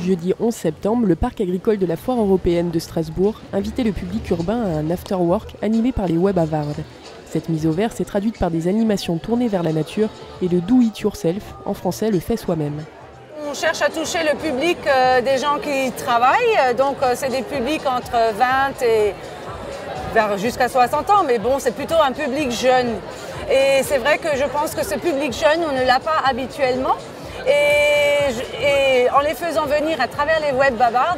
Jeudi 11 septembre, le parc agricole de la Foire européenne de Strasbourg invitait le public urbain à un after-work animé par les Web Awards. Cette mise au vert s'est traduite par des animations tournées vers la nature et le do it yourself, en français le fait soi-même. On cherche à toucher le public des gens qui travaillent, donc c'est des publics entre 20 et jusqu'à 60 ans, mais bon, c'est plutôt un public jeune. Et c'est vrai que je pense que ce public jeune, on ne l'a pas habituellement. Et en les faisant venir à travers les Web Awards,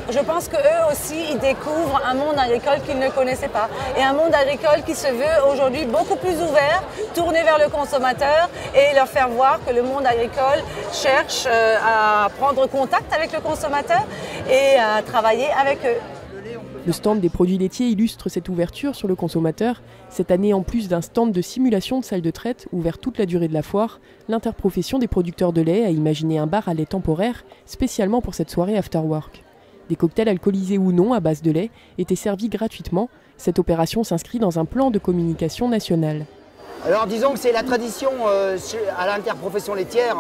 je pense qu'eux aussi, ils découvrent un monde agricole qu'ils ne connaissaient pas. Et un monde agricole qui se veut aujourd'hui beaucoup plus ouvert, tourné vers le consommateur et leur faire voir que le monde agricole cherche à prendre contact avec le consommateur et à travailler avec eux. Le stand des produits laitiers illustre cette ouverture sur le consommateur. Cette année, en plus d'un stand de simulation de salle de traite ouvert toute la durée de la foire, l'interprofession des producteurs de lait a imaginé un bar à lait temporaire spécialement pour cette soirée after work. Des cocktails alcoolisés ou non à base de lait étaient servis gratuitement. Cette opération s'inscrit dans un plan de communication national. Alors disons que c'est la tradition à l'interprofession laitière,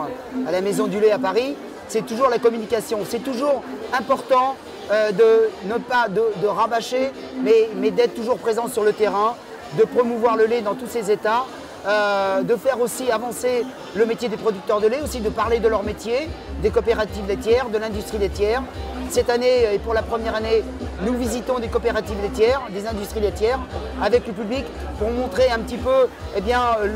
à la Maison du lait à Paris, c'est toujours la communication. C'est toujours important de ne pas de rabâcher, mais d'être toujours présent sur le terrain, de promouvoir le lait dans tous ses états, de faire aussi avancer le métier des producteurs de lait, aussi de parler de leur métier, des coopératives laitières, de l'industrie laitière. Cette année, et pour la première année, nous visitons des coopératives laitières, des industries laitières, avec le public pour montrer un petit peu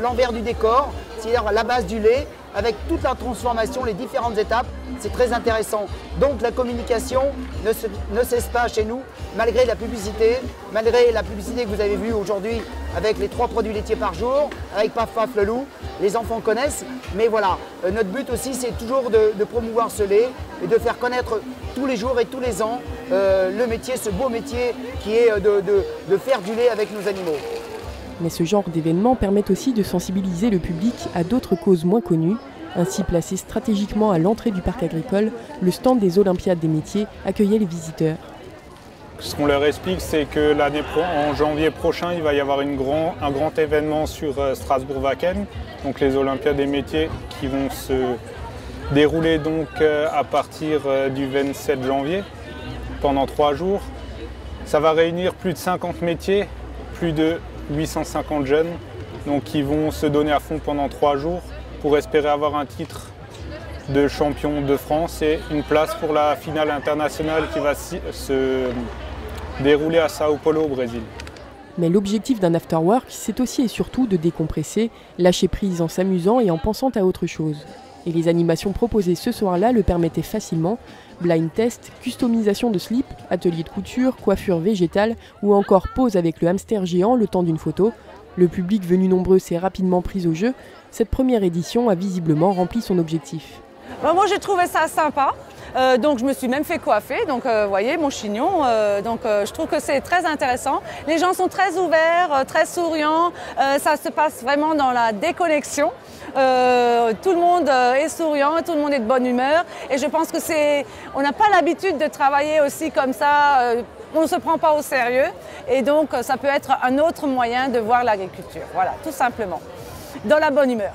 l'envers du décor, c'est-à-dire la base du lait, avec toute la transformation, les différentes étapes. C'est très intéressant. Donc la communication ne cesse pas chez nous, malgré la publicité que vous avez vue aujourd'hui avec les 3 produits laitiers par jour, avec Paf Paf le loup. Les enfants connaissent, mais voilà, notre but aussi c'est toujours de promouvoir ce lait et de faire connaître tous les jours et tous les ans le métier, ce beau métier qui est de faire du lait avec nos animaux. Mais ce genre d'événements permet aussi de sensibiliser le public à d'autres causes moins connues. Ainsi placé stratégiquement à l'entrée du parc agricole, le stand des Olympiades des métiers accueillait les visiteurs. Ce qu'on leur explique, c'est que en janvier prochain, il va y avoir un grand événement sur Strasbourg-Wacken, donc les Olympiades des métiers qui vont se dérouler donc à partir du 27 janvier pendant 3 jours. Ça va réunir plus de 50 métiers, plus de 850 jeunes donc, qui vont se donner à fond pendant 3 jours pour espérer avoir un titre de champion de France et une place pour la finale internationale qui va se dérouler à Sao Paulo au Brésil. Mais l'objectif d'un afterwork, c'est aussi et surtout de décompresser, lâcher prise en s'amusant et en pensant à autre chose. Et les animations proposées ce soir-là le permettaient facilement. Blind test, customisation de slip, atelier de couture, coiffure végétale ou encore pose avec le hamster géant le temps d'une photo. Le public venu nombreux s'est rapidement pris au jeu. Cette première édition a visiblement rempli son objectif. Moi j'ai trouvé ça sympa, donc je me suis même fait coiffer, donc vous voyez mon chignon, je trouve que c'est très intéressant. Les gens sont très ouverts, très souriants, ça se passe vraiment dans la déconnexion. Tout le monde est souriant, tout le monde est de bonne humeur et je pense que on n'a pas l'habitude de travailler aussi comme ça, on ne se prend pas au sérieux et donc ça peut être un autre moyen de voir l'agriculture, voilà, tout simplement, dans la bonne humeur.